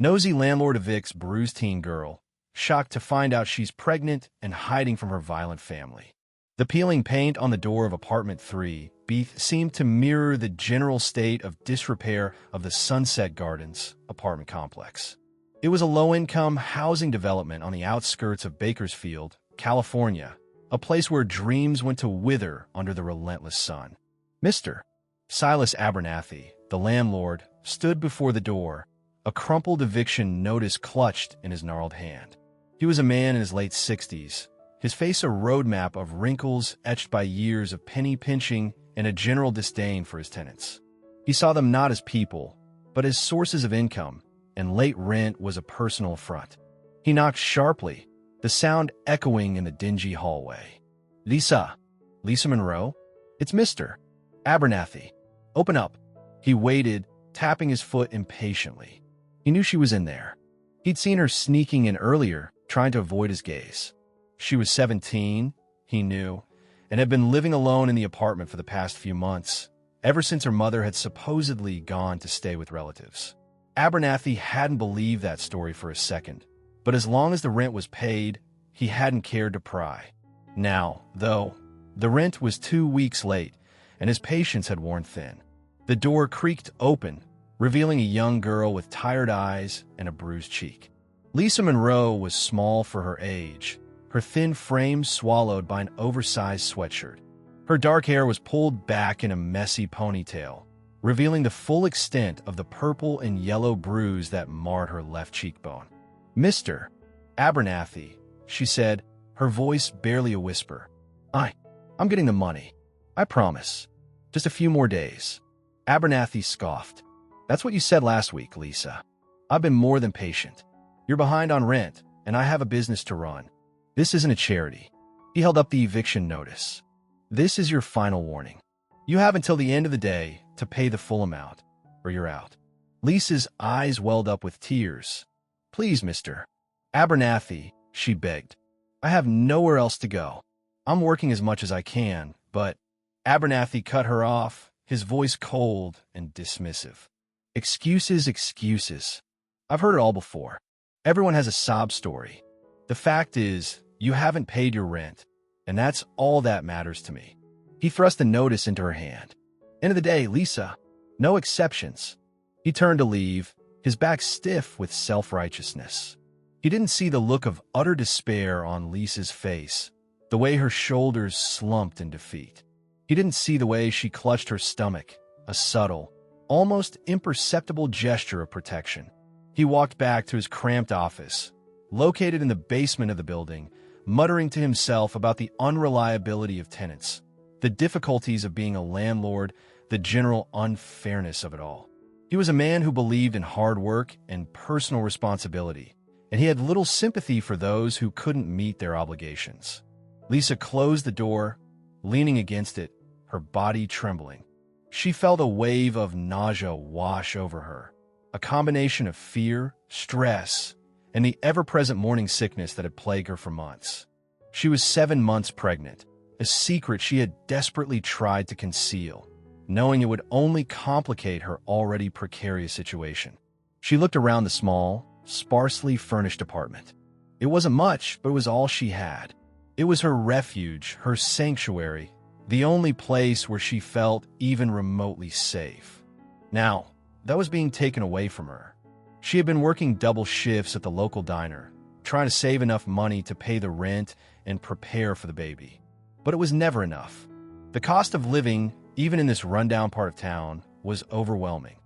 Nosy Landlord Evicts Bruised teen girl, shocked to find out she's pregnant and hiding from her violent family. The peeling paint on the door of apartment 3B seemed to mirror the general state of disrepair of the Sunset Gardens apartment complex. It was a low-income housing development on the outskirts of Bakersfield, California, a place where dreams went to wither under the relentless sun. Mr. Silas Abernathy, the landlord, stood before the door, a crumpled eviction notice clutched in his gnarled hand. He was a man in his late 60s, his face a roadmap of wrinkles etched by years of penny pinching and a general disdain for his tenants. He saw them not as people, but as sources of income, and late rent was a personal affront. He knocked sharply, the sound echoing in the dingy hallway. Lisa Monroe? It's Mr. Abernathy. Open up. He waited, tapping his foot impatiently. He knew she was in there. He'd seen her sneaking in earlier, trying to avoid his gaze. She was 17, he knew, and had been living alone in the apartment for the past few months, ever since her mother had supposedly gone to stay with relatives. Abernathy hadn't believed that story for a second, but as long as the rent was paid, he hadn't cared to pry. Now, though, the rent was 2 weeks late, and his patience had worn thin. The door creaked open, revealing a young girl with tired eyes and a bruised cheek. Lisa Monroe was small for her age, her thin frame swallowed by an oversized sweatshirt. Her dark hair was pulled back in a messy ponytail, revealing the full extent of the purple and yellow bruise that marred her left cheekbone. Mr. Abernathy, she said, her voice barely a whisper. I'm getting the money. I promise. Just a few more days. Abernathy scoffed. That's what you said last week, Lisa. I've been more than patient. You're behind on rent, and I have a business to run. This isn't a charity. He held up the eviction notice. This is your final warning. You have until the end of the day to pay the full amount, or you're out. Lisa's eyes welled up with tears. Please, Mr. Abernathy, she begged. I have nowhere else to go. I'm working as much as I can, but Abernathy cut her off, his voice cold and dismissive. Excuses, excuses. I've heard it all before. Everyone has a sob story. The fact is, you haven't paid your rent, and that's all that matters to me. He thrust the notice into her hand. End of the day, Lisa. No exceptions. He turned to leave, his back stiff with self-righteousness. He didn't see the look of utter despair on Lisa's face, the way her shoulders slumped in defeat. He didn't see the way she clutched her stomach, a subtle, almost imperceptible gesture of protection. He walked back to his cramped office, located in the basement of the building, muttering to himself about the unreliability of tenants, the difficulties of being a landlord, the general unfairness of it all. He was a man who believed in hard work and personal responsibility, and he had little sympathy for those who couldn't meet their obligations. Lisa closed the door, leaning against it, her body trembling. She felt a wave of nausea wash over her, a combination of fear, stress, and the ever-present morning sickness that had plagued her for months. She was 7 months pregnant, a secret she had desperately tried to conceal, knowing it would only complicate her already precarious situation. She looked around the small, sparsely furnished apartment. It wasn't much, but it was all she had. It was her refuge, her sanctuary, the only place where she felt even remotely safe. Now, that was being taken away from her. She had been working double shifts at the local diner, trying to save enough money to pay the rent and prepare for the baby. But it was never enough. The cost of living, even in this rundown part of town, was overwhelming.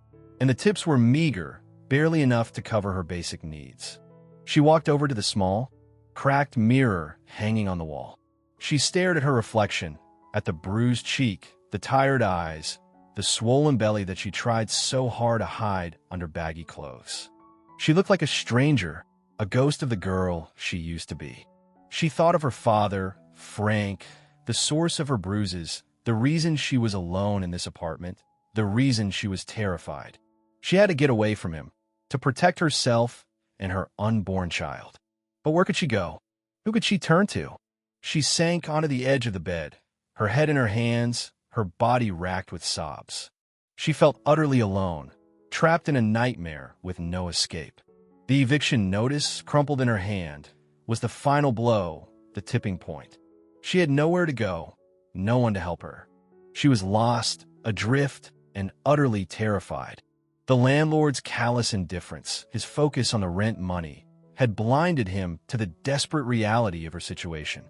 And the tips were meager, barely enough to cover her basic needs. She walked over to the small, cracked mirror hanging on the wall. She stared at her reflection, at the bruised cheek, the tired eyes, the swollen belly that she tried so hard to hide under baggy clothes. She looked like a stranger, a ghost of the girl she used to be. She thought of her father, Frank, the source of her bruises, the reason she was alone in this apartment, the reason she was terrified. She had to get away from him, to protect herself and her unborn child. But where could she go? Who could she turn to? She sank onto the edge of the bed, her head in her hands, her body racked with sobs. She felt utterly alone, trapped in a nightmare with no escape. The eviction notice, crumpled in her hand, was the final blow, the tipping point. She had nowhere to go, no one to help her. She was lost, adrift, and utterly terrified. The landlord's callous indifference, his focus on the rent money, had blinded him to the desperate reality of her situation.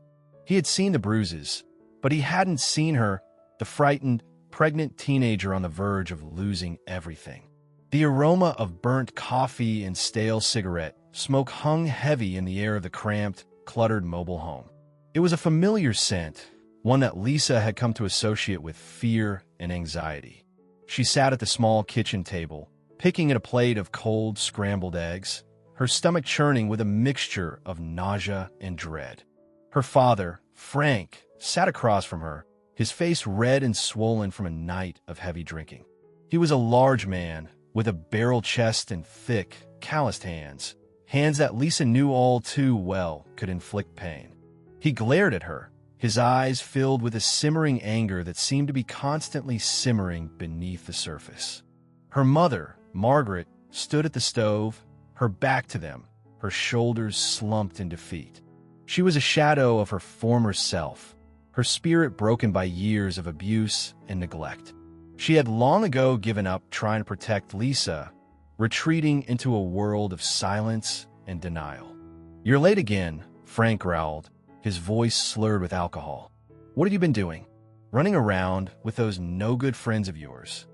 He had seen the bruises, but he hadn't seen her, the frightened, pregnant teenager on the verge of losing everything. The aroma of burnt coffee and stale cigarette smoke hung heavy in the air of the cramped, cluttered mobile home. It was a familiar scent, one that Lisa had come to associate with fear and anxiety. She sat at the small kitchen table, picking at a plate of cold, scrambled eggs, her stomach churning with a mixture of nausea and dread. Her father, Frank, sat across from her, his face red and swollen from a night of heavy drinking. He was a large man, with a barrel chest and thick, calloused hands, hands that Lisa knew all too well could inflict pain. He glared at her, his eyes filled with a simmering anger that seemed to be constantly simmering beneath the surface. Her mother, Margaret, stood at the stove, her back to them, her shoulders slumped in defeat. She was a shadow of her former self, her spirit broken by years of abuse and neglect. She had long ago given up trying to protect Lisa, retreating into a world of silence and denial. "You're late again," Frank growled, his voice slurred with alcohol. "What have you been doing? Running around with those no-good friends of yours?"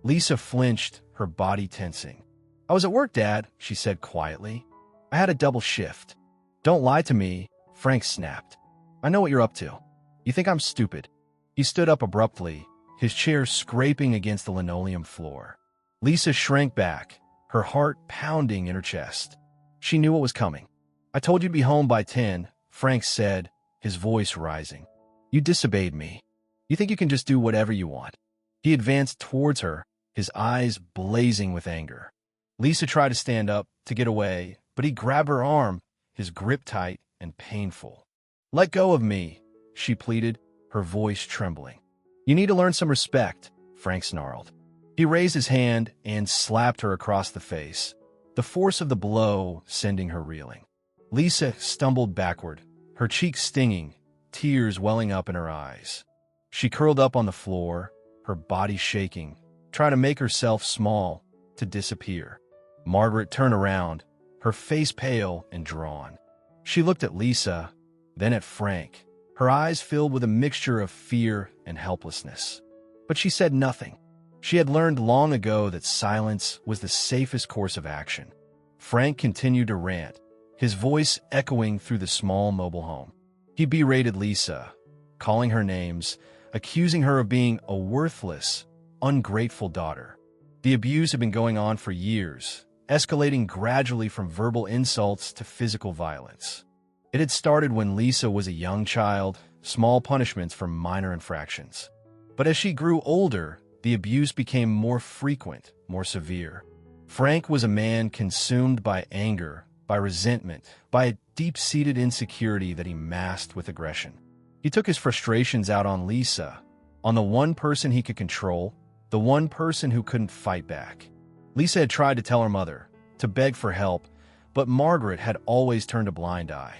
Lisa flinched, her body tensing. "I was at work, Dad," she said quietly. "I had a double shift." "Don't lie to me," Frank snapped. "I know what you're up to. You think I'm stupid." He stood up abruptly, his chair scraping against the linoleum floor. Lisa shrank back, her heart pounding in her chest. She knew what was coming. "I told you to be home by 10, Frank said, his voice rising. "You disobeyed me. You think you can just do whatever you want." He advanced towards her, his eyes blazing with anger. Lisa tried to stand up, to get away, but he grabbed her arm, his grip tight and painful. "Let go of me," she pleaded, her voice trembling. "You need to learn some respect," Frank snarled. He raised his hand and slapped her across the face, the force of the blow sending her reeling. Lisa stumbled backward, her cheeks stinging, tears welling up in her eyes. She curled up on the floor, her body shaking, trying to make herself small, to disappear. Margaret turned around, her face pale and drawn. She looked at Lisa, then at Frank, her eyes filled with a mixture of fear and helplessness. But she said nothing. She had learned long ago that silence was the safest course of action. Frank continued to rant, his voice echoing through the small mobile home. He berated Lisa, calling her names, accusing her of being a worthless, ungrateful daughter. The abuse had been going on for years, escalating gradually from verbal insults to physical violence. It had started when Lisa was a young child, small punishments for minor infractions. But as she grew older, the abuse became more frequent, more severe. Frank was a man consumed by anger, by resentment, by a deep-seated insecurity that he masked with aggression. He took his frustrations out on Lisa, on the one person he could control, the one person who couldn't fight back. Lisa had tried to tell her mother, to beg for help, but Margaret had always turned a blind eye.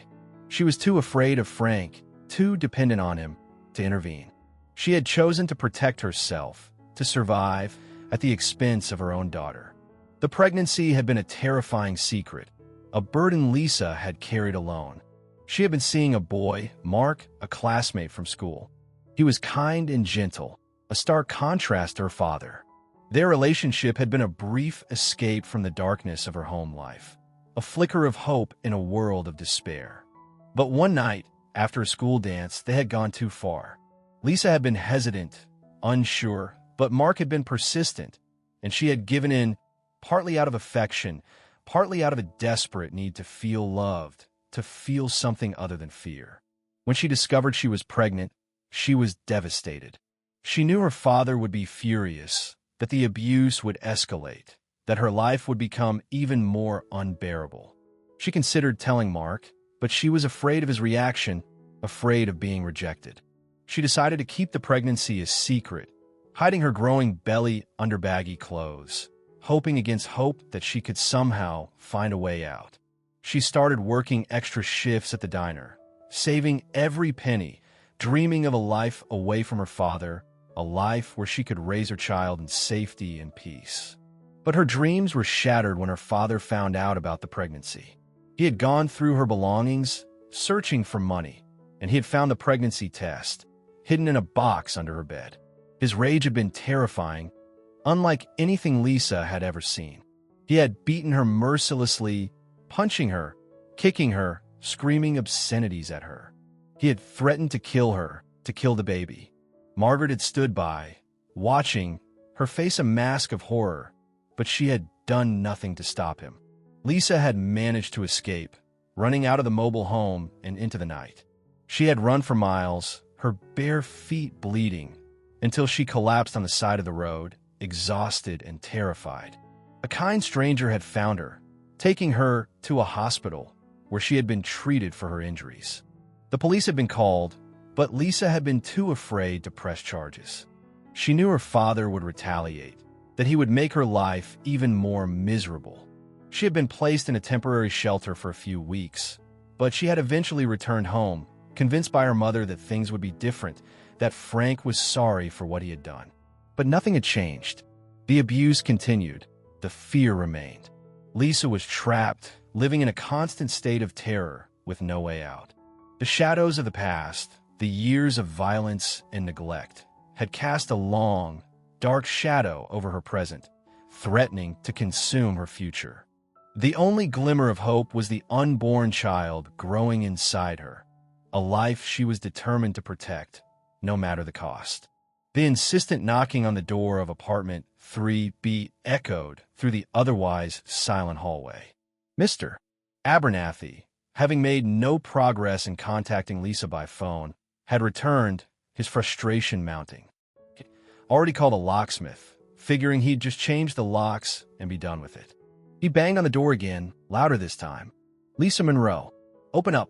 She was too afraid of Frank, too dependent on him, to intervene. She had chosen to protect herself, to survive, at the expense of her own daughter. The pregnancy had been a terrifying secret, a burden Lisa had carried alone. She had been seeing a boy, Mark, a classmate from school. He was kind and gentle, a stark contrast to her father. Their relationship had been a brief escape from the darkness of her home life, a flicker of hope in a world of despair. But one night, after a school dance, they had gone too far. Lisa had been hesitant, unsure, but Mark had been persistent, and she had given in, partly out of affection, partly out of a desperate need to feel loved, to feel something other than fear. When she discovered she was pregnant, she was devastated. She knew her father would be furious, that the abuse would escalate, that her life would become even more unbearable. She considered telling Mark, but she was afraid of his reaction, afraid of being rejected. She decided to keep the pregnancy a secret, hiding her growing belly under baggy clothes, hoping against hope that she could somehow find a way out. She started working extra shifts at the diner, saving every penny, dreaming of a life away from her father, a life where she could raise her child in safety and peace. But her dreams were shattered when her father found out about the pregnancy. He had gone through her belongings, searching for money, and he had found the pregnancy test, hidden in a box under her bed. His rage had been terrifying, unlike anything Lisa had ever seen. He had beaten her mercilessly, punching her, kicking her, screaming obscenities at her. He had threatened to kill her, to kill the baby. Margaret had stood by, watching, her face a mask of horror, but she had done nothing to stop him. Lisa had managed to escape, running out of the mobile home and into the night. She had run for miles, her bare feet bleeding, until she collapsed on the side of the road, exhausted and terrified. A kind stranger had found her, taking her to a hospital where she had been treated for her injuries. The police had been called, but Lisa had been too afraid to press charges. She knew her father would retaliate, that he would make her life even more miserable. She had been placed in a temporary shelter for a few weeks, but she had eventually returned home, convinced by her mother that things would be different, that Frank was sorry for what he had done. But nothing had changed. The abuse continued. The fear remained. Lisa was trapped, living in a constant state of terror with no way out. The shadows of the past, the years of violence and neglect, had cast a long, dark shadow over her present, threatening to consume her future. The only glimmer of hope was the unborn child growing inside her, a life she was determined to protect, no matter the cost. The insistent knocking on the door of apartment 3B echoed through the otherwise silent hallway. Mr. Abernathy, having made no progress in contacting Lisa by phone, had returned, his frustration mounting. He already called a locksmith, figuring he'd just change the locks and be done with it. He banged on the door again, louder this time. "Lisa Monroe, open up.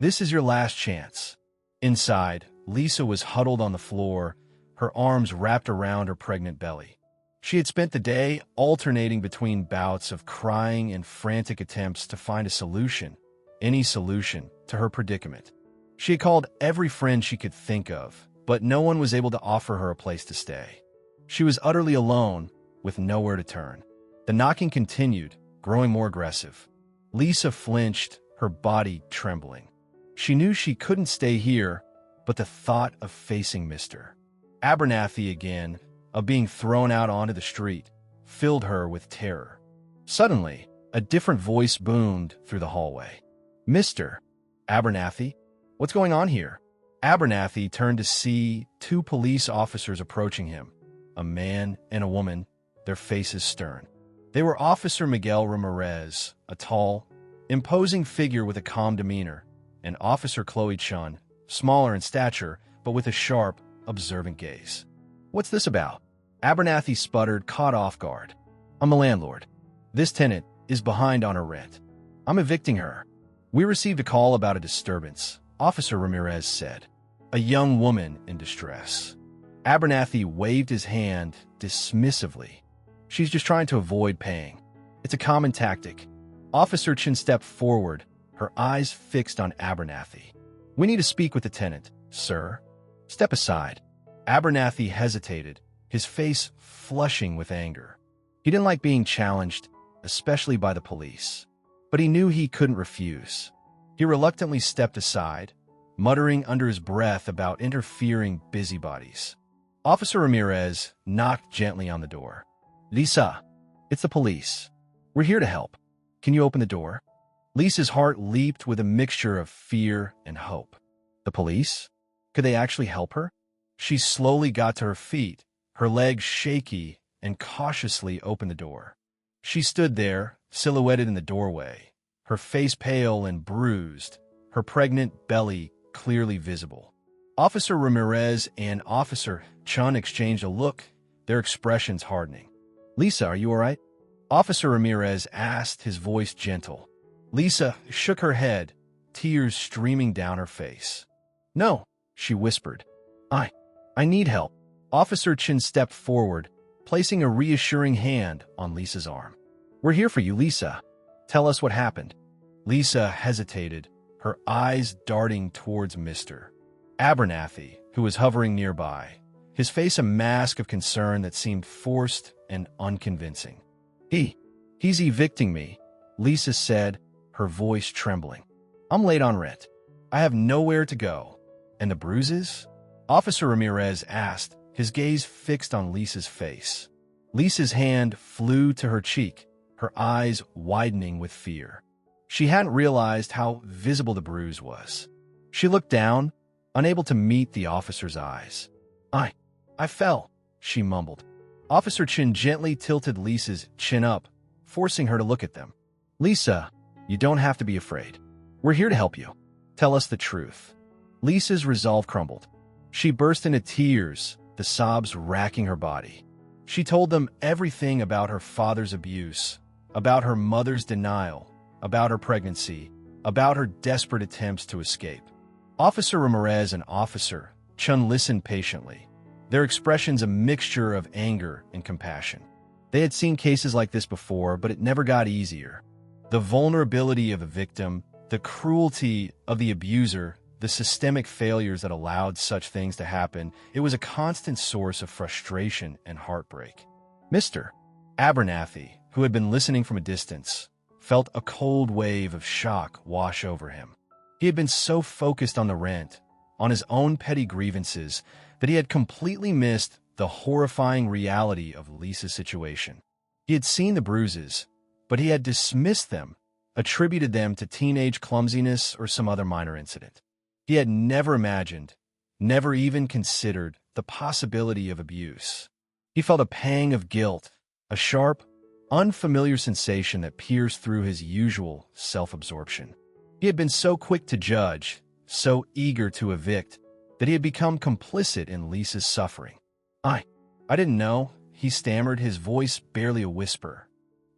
This is your last chance." Inside, Lisa was huddled on the floor, her arms wrapped around her pregnant belly. She had spent the day alternating between bouts of crying and frantic attempts to find a solution, any solution, to her predicament. She had called every friend she could think of, but no one was able to offer her a place to stay. She was utterly alone, with nowhere to turn. The knocking continued, growing more aggressive. Lisa flinched, her body trembling. She knew she couldn't stay here, but the thought of facing Mr. Abernathy again, of being thrown out onto the street, filled her with terror. Suddenly, a different voice boomed through the hallway. "Mr. Abernathy? What's going on here?" Abernathy turned to see two police officers approaching him, a man and a woman, their faces stern. They were Officer Miguel Ramirez, a tall, imposing figure with a calm demeanor, and Officer Chloe Chun, smaller in stature, but with a sharp, observant gaze. "What's this about?" Abernathy sputtered, caught off guard. "I'm a landlord. This tenant is behind on her rent. I'm evicting her. We received a call about a disturbance," Officer Ramirez said. "A young woman in distress." Abernathy waved his hand dismissively. "She's just trying to avoid paying. It's a common tactic." Officer Chin stepped forward, her eyes fixed on Abernathy. "We need to speak with the tenant, sir. Step aside." Abernathy hesitated, his face flushing with anger. He didn't like being challenged, especially by the police, but he knew he couldn't refuse. He reluctantly stepped aside, muttering under his breath about interfering busybodies. Officer Ramirez knocked gently on the door. "Lisa, it's the police. We're here to help. Can you open the door?" Lisa's heart leaped with a mixture of fear and hope. The police? Could they actually help her? She slowly got to her feet, her legs shaky, and cautiously opened the door. She stood there, silhouetted in the doorway, her face pale and bruised, her pregnant belly clearly visible. Officer Ramirez and Officer Chun exchanged a look, their expressions hardening. "Lisa, are you all right?" Officer Ramirez asked, his voice gentle. Lisa shook her head, tears streaming down her face. "No," she whispered. I need help." Officer Chin stepped forward, placing a reassuring hand on Lisa's arm. "We're here for you, Lisa. Tell us what happened." Lisa hesitated, her eyes darting towards Mr. Abernathy, who was hovering nearby, his face a mask of concern that seemed forced and unconvincing. He's evicting me," Lisa said, her voice trembling. "I'm late on rent. I have nowhere to go." "And the bruises?" Officer Ramirez asked, his gaze fixed on Lisa's face. Lisa's hand flew to her cheek, her eyes widening with fear. She hadn't realized how visible the bruise was. She looked down, unable to meet the officer's eyes. I fell," she mumbled. Officer Chin gently tilted Lisa's chin up, forcing her to look at them. "Lisa, you don't have to be afraid. We're here to help you. Tell us the truth." Lisa's resolve crumbled. She burst into tears, the sobs racking her body. She told them everything about her father's abuse, about her mother's denial, about her pregnancy, about her desperate attempts to escape. Officer Ramirez and Officer Chun listened patiently, their expressions a mixture of anger and compassion. They had seen cases like this before, but it never got easier. The vulnerability of the victim, the cruelty of the abuser, the systemic failures that allowed such things to happen, it was a constant source of frustration and heartbreak. Mr. Abernathy, who had been listening from a distance, felt a cold wave of shock wash over him. He had been so focused on the rent, on his own petty grievances, that he had completely missed the horrifying reality of Lisa's situation. He had seen the bruises, but he had dismissed them, attributed them to teenage clumsiness or some other minor incident. He had never imagined, never even considered the possibility of abuse. He felt a pang of guilt, a sharp, unfamiliar sensation that pierced through his usual self-absorption. He had been so quick to judge, so eager to evict, that he had become complicit in Lisa's suffering. I didn't know," he stammered, his voice barely a whisper.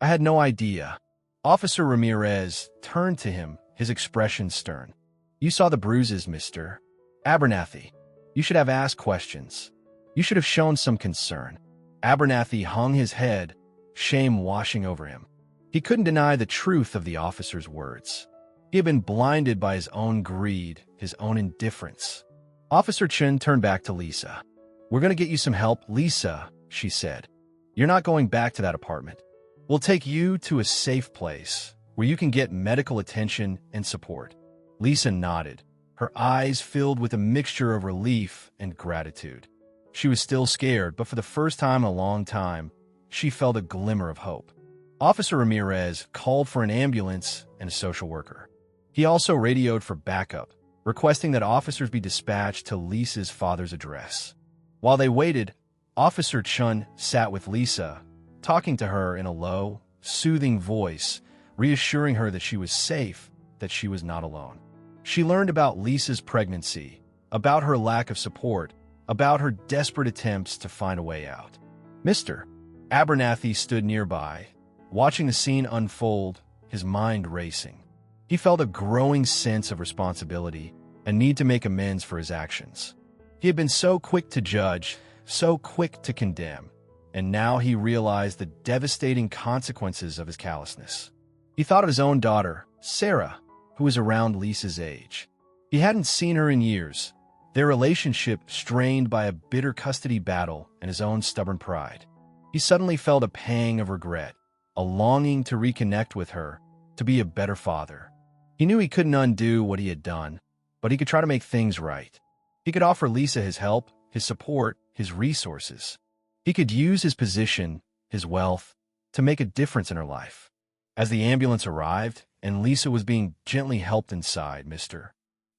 "I had no idea." Officer Ramirez turned to him, his expression stern. "You saw the bruises, Mr. Abernathy. You should have asked questions. You should have shown some concern." Abernathy hung his head, shame washing over him. He couldn't deny the truth of the officer's words. He had been blinded by his own greed, his own indifference. Officer Chen turned back to Lisa. "We're going to get you some help, Lisa," she said. "You're not going back to that apartment. We'll take you to a safe place where you can get medical attention and support." Lisa nodded, her eyes filled with a mixture of relief and gratitude. She was still scared, but for the first time in a long time, she felt a glimmer of hope. Officer Ramirez called for an ambulance and a social worker. He also radioed for backup, requesting that officers be dispatched to Lisa's father's address. While they waited, Officer Chun sat with Lisa, talking to her in a low, soothing voice, reassuring her that she was safe, that she was not alone. She learned about Lisa's pregnancy, about her lack of support, about her desperate attempts to find a way out. Mr. Abernathy stood nearby, watching the scene unfold, his mind racing. He felt a growing sense of responsibility, a need to make amends for his actions. He had been so quick to judge, so quick to condemn, and now he realized the devastating consequences of his callousness. He thought of his own daughter, Sarah, who was around Lisa's age. He hadn't seen her in years, their relationship strained by a bitter custody battle and his own stubborn pride. He suddenly felt a pang of regret, a longing to reconnect with her, to be a better father. He knew he couldn't undo what he had done, but he could try to make things right. He could offer Lisa his help, his support, his resources. He could use his position, his wealth, to make a difference in her life. As the ambulance arrived and Lisa was being gently helped inside, Mr.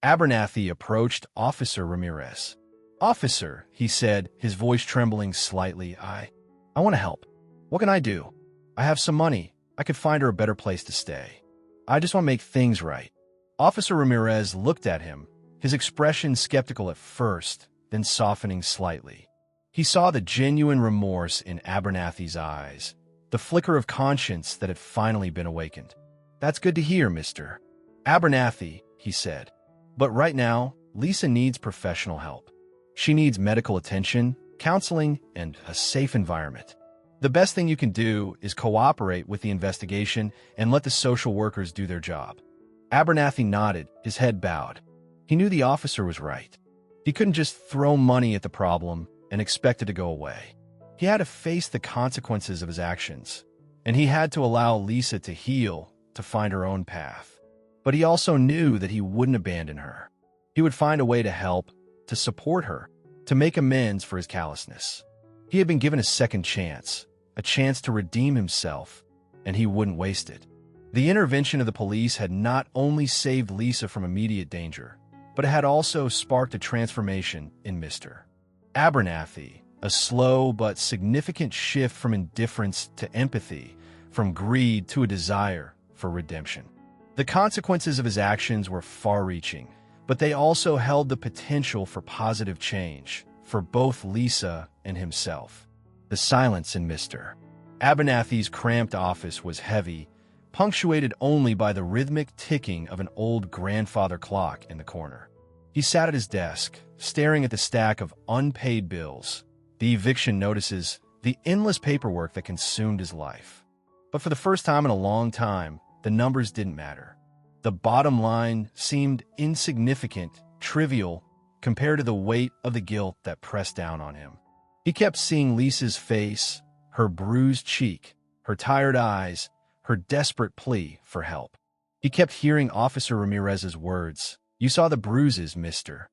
Abernathy approached Officer Ramirez. "Officer," he said, his voice trembling slightly, I want to help. What can I do? I have some money. I could find her a better place to stay. I just want to make things right." Officer Ramirez looked at him, his expression skeptical at first, then softening slightly. He saw the genuine remorse in Abernathy's eyes, the flicker of conscience that had finally been awakened. "That's good to hear, Mr. Abernathy," he said. "But right now, Lisa needs professional help. She needs medical attention, counseling, and a safe environment. The best thing you can do is cooperate with the investigation and let the social workers do their job. Abernathy nodded, his head bowed. He knew the officer was right. He couldn't just throw money at the problem and expect it to go away. He had to face the consequences of his actions, and he had to allow Lisa to heal, to find her own path. But he also knew that he wouldn't abandon her. He would find a way to help, to support her, to make amends for his callousness. He had been given a second chance, a chance to redeem himself, and he wouldn't waste it. The intervention of the police had not only saved Lisa from immediate danger, but it had also sparked a transformation in Mr. Abernathy, a slow but significant shift from indifference to empathy, from greed to a desire for redemption. The consequences of his actions were far-reaching, but they also held the potential for positive change for both Lisa and himself. The silence in Mr. Abernathy's cramped office was heavy, punctuated only by the rhythmic ticking of an old grandfather clock in the corner. He sat at his desk, staring at the stack of unpaid bills, the eviction notices, the endless paperwork that consumed his life. But for the first time in a long time, the numbers didn't matter. The bottom line seemed insignificant, trivial, compared to the weight of the guilt that pressed down on him. He kept seeing Lisa's face, her bruised cheek, her tired eyes, her desperate plea for help. He kept hearing Officer Ramirez's words, "You saw the bruises, Mr.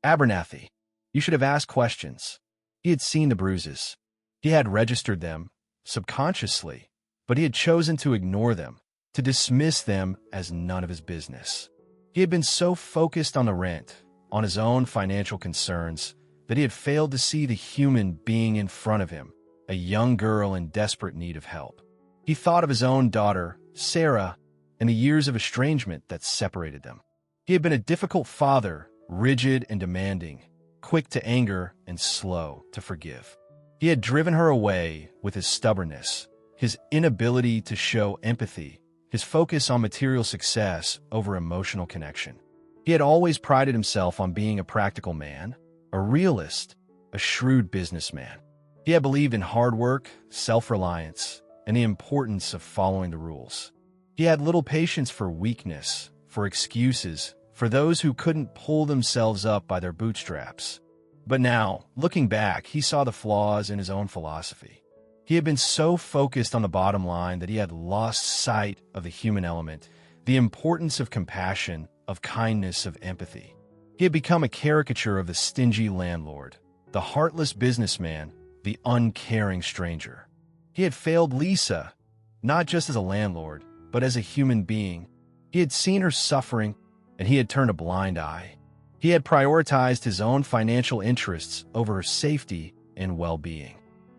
Abernathy. You should have asked questions." He had seen the bruises. He had registered them, subconsciously, but he had chosen to ignore them, to dismiss them as none of his business. He had been so focused on the rent, on his own financial concerns, that he had failed to see the human being in front of him, a young girl in desperate need of help. He thought of his own daughter, Sarah, and the years of estrangement that separated them. He had been a difficult father, rigid and demanding, quick to anger and slow to forgive. He had driven her away with his stubbornness, his inability to show empathy, his focus on material success over emotional connection. He had always prided himself on being a practical man, a realist, a shrewd businessman. He had believed in hard work, self-reliance, and the importance of following the rules. He had little patience for weakness, for excuses, for those who couldn't pull themselves up by their bootstraps. But now, looking back, he saw the flaws in his own philosophy. He had been so focused on the bottom line that he had lost sight of the human element, the importance of compassion, of kindness, of empathy. He had become a caricature of the stingy landlord, the heartless businessman, the uncaring stranger. He had failed Lisa, not just as a landlord, but as a human being. He had seen her suffering, and he had turned a blind eye. He had prioritized his own financial interests over her safety and well-being.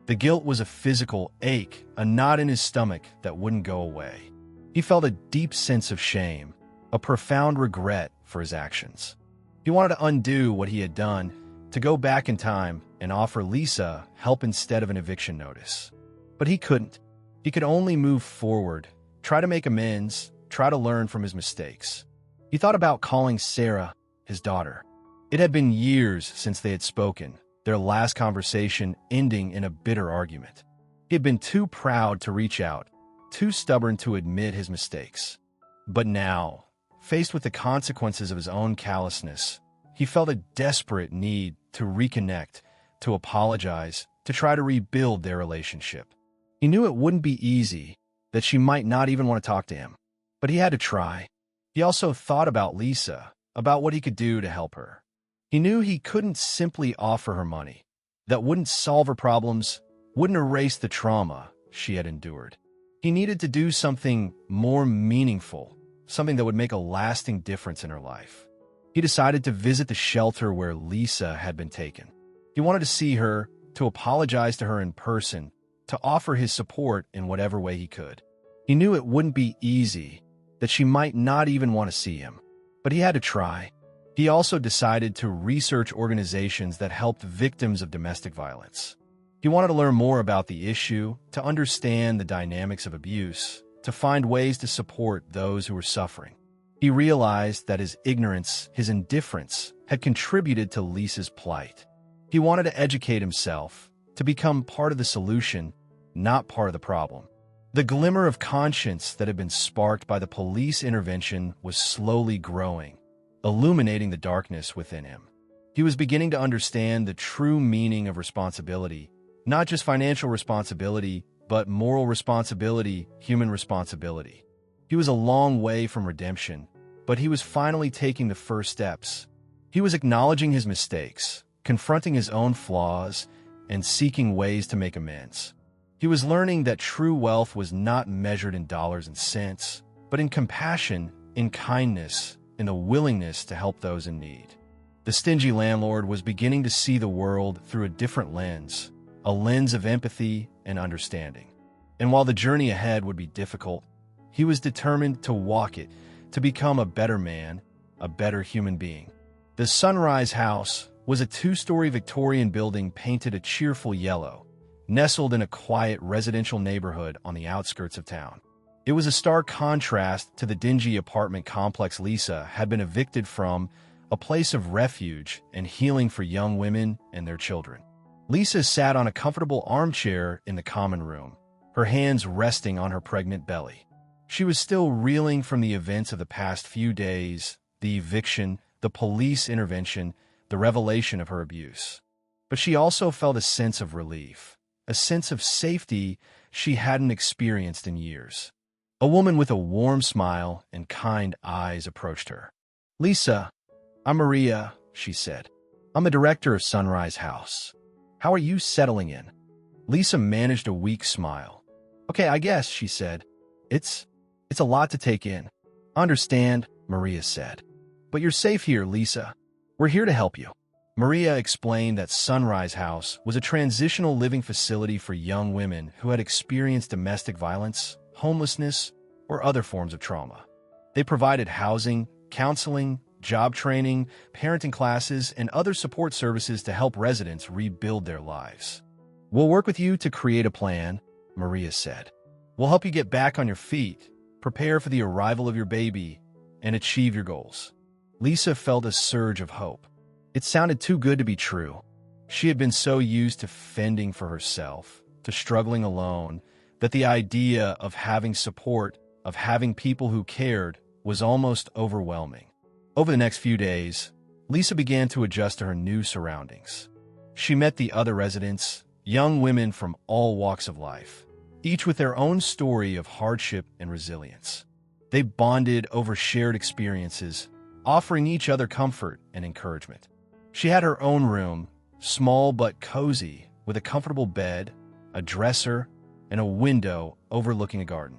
The guilt was a physical ache, a knot in his stomach that wouldn't go away. He felt a deep sense of shame, a profound regret for his actions. He wanted to undo what he had done, to go back in time and offer Lisa help instead of an eviction notice. But he couldn't. He could only move forward, try to make amends, try to learn from his mistakes. He thought about calling Sarah, his daughter. It had been years since they had spoken, their last conversation ending in a bitter argument. He had been too proud to reach out, too stubborn to admit his mistakes. But now, faced with the consequences of his own callousness, he felt a desperate need to reconnect, to apologize, to try to rebuild their relationship. He knew it wouldn't be easy, that she might not even want to talk to him, but he had to try. He also thought about Lisa, about what he could do to help her. He knew he couldn't simply offer her money. That wouldn't solve her problems, wouldn't erase the trauma she had endured. He needed to do something more meaningful, something that would make a lasting difference in her life. He decided to visit the shelter where Lisa had been taken. He wanted to see her, to apologize to her in person, to offer his support in whatever way he could. He knew it wouldn't be easy, that she might not even want to see him, but he had to try. He also decided to research organizations that helped victims of domestic violence. He wanted to learn more about the issue, to understand the dynamics of abuse, to find ways to support those who were suffering. He realized that his ignorance, his indifference, had contributed to Lisa's plight. He wanted to educate himself, to become part of the solution, not part of the problem. The glimmer of conscience that had been sparked by the police intervention was slowly growing, illuminating the darkness within him. He was beginning to understand the true meaning of responsibility, not just financial responsibility, but moral responsibility, human responsibility. He was a long way from redemption, but he was finally taking the first steps. He was acknowledging his mistakes, confronting his own flaws, and seeking ways to make amends. He was learning that true wealth was not measured in dollars and cents, but in compassion, in kindness, in the willingness to help those in need. The stingy landlord was beginning to see the world through a different lens, a lens of empathy and understanding. And while the journey ahead would be difficult, he was determined to walk it, to become a better man, a better human being. The Sunrise House was a two-story Victorian building painted a cheerful yellow, nestled in a quiet residential neighborhood on the outskirts of town. It was a stark contrast to the dingy apartment complex Lisa had been evicted from, a place of refuge and healing for young women and their children. Lisa sat on a comfortable armchair in the common room, her hands resting on her pregnant belly. She was still reeling from the events of the past few days, the eviction, the police intervention, the revelation of her abuse. But she also felt a sense of relief, a sense of safety she hadn't experienced in years. A woman with a warm smile and kind eyes approached her. "Lisa, I'm Maria," she said. "I'm the director of Sunrise House. How are you settling in?" Lisa managed a weak smile. "Okay, I guess," she said. It's a lot to take in." "Understand," Maria said. "But you're safe here, Lisa. We're here to help you." Maria explained that Sunrise House was a transitional living facility for young women who had experienced domestic violence, homelessness, or other forms of trauma. They provided housing, counseling, job training, parenting classes, and other support services to help residents rebuild their lives. "We'll work with you to create a plan," Maria said. "We'll help you get back on your feet, prepare for the arrival of your baby, and achieve your goals." Lisa felt a surge of hope. It sounded too good to be true. She had been so used to fending for herself, to struggling alone, that the idea of having support, of having people who cared, was almost overwhelming. Over the next few days, Lisa began to adjust to her new surroundings. She met the other residents, young women from all walks of life, each with their own story of hardship and resilience. They bonded over shared experiences, offering each other comfort and encouragement. She had her own room, small but cozy, with a comfortable bed, a dresser, and a window overlooking a garden.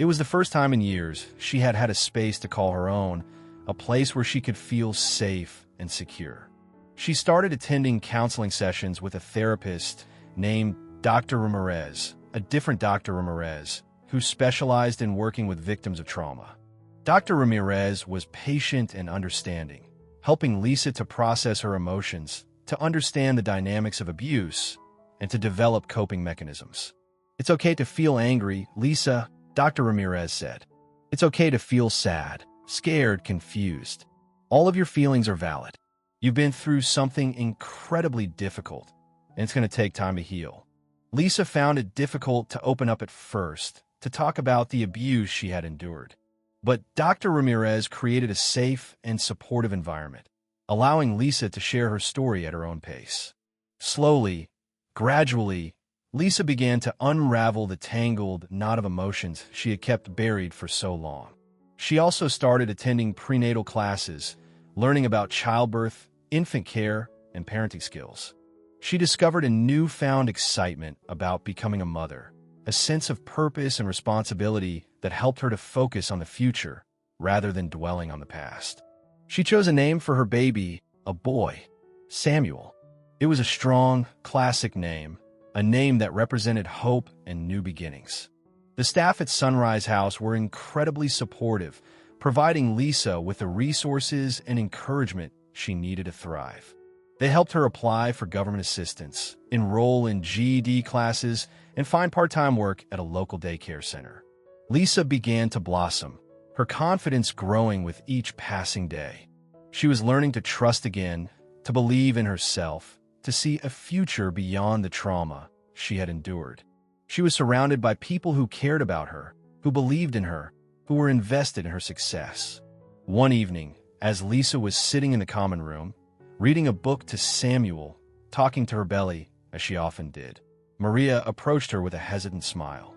It was the first time in years she had had a space to call her own, a place where she could feel safe and secure. She started attending counseling sessions with a therapist named Dr. Ramirez, a different Dr. Ramirez, who specialized in working with victims of trauma. Dr. Ramirez was patient and understanding, helping Lisa to process her emotions, to understand the dynamics of abuse, and to develop coping mechanisms. "It's okay to feel angry, Lisa," Dr. Ramirez said. "It's okay to feel sad, scared, confused. All of your feelings are valid. You've been through something incredibly difficult, and it's going to take time to heal." Lisa found it difficult to open up at first, to talk about the abuse she had endured. But Dr. Ramirez created a safe and supportive environment, allowing Lisa to share her story at her own pace. Slowly, gradually, Lisa began to unravel the tangled knot of emotions she had kept buried for so long. She also started attending prenatal classes, learning about childbirth, infant care, and parenting skills. She discovered a newfound excitement about becoming a mother, a sense of purpose and responsibility that helped her to focus on the future rather than dwelling on the past. She chose a name for her baby, a boy, Samuel. It was a strong, classic name, a name that represented hope and new beginnings. The staff at Sunrise House were incredibly supportive, providing Lisa with the resources and encouragement she needed to thrive. They helped her apply for government assistance, enroll in GED classes, and find part-time work at a local daycare center. Lisa began to blossom, her confidence growing with each passing day. She was learning to trust again, to believe in herself, to see a future beyond the trauma she had endured. She was surrounded by people who cared about her, who believed in her, who were invested in her success. One evening, as Lisa was sitting in the common room, reading a book to Samuel, talking to her belly, as she often did, Maria approached her with a hesitant smile.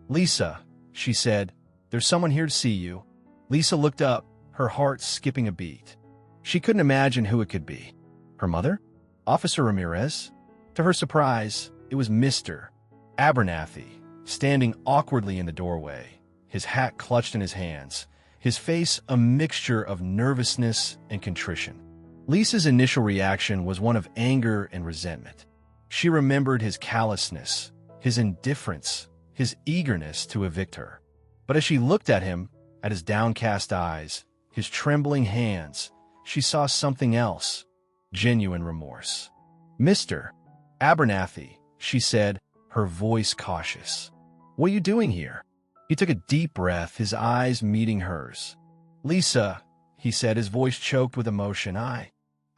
"Lisa," she said, "there's someone here to see you." Lisa looked up, her heart skipping a beat. She couldn't imagine who it could be. Her mother? Officer Ramirez? To her surprise, it was Mr. Abernathy, standing awkwardly in the doorway, his hat clutched in his hands, his face a mixture of nervousness and contrition. Lisa's initial reaction was one of anger and resentment. She remembered his callousness, his indifference, his eagerness to evict her. But as she looked at him, at his downcast eyes, his trembling hands, she saw something else, genuine remorse. "Mr. Abernathy," she said, her voice cautious. "What are you doing here?" He took a deep breath, his eyes meeting hers. "Lisa," he said, his voice choked with emotion, I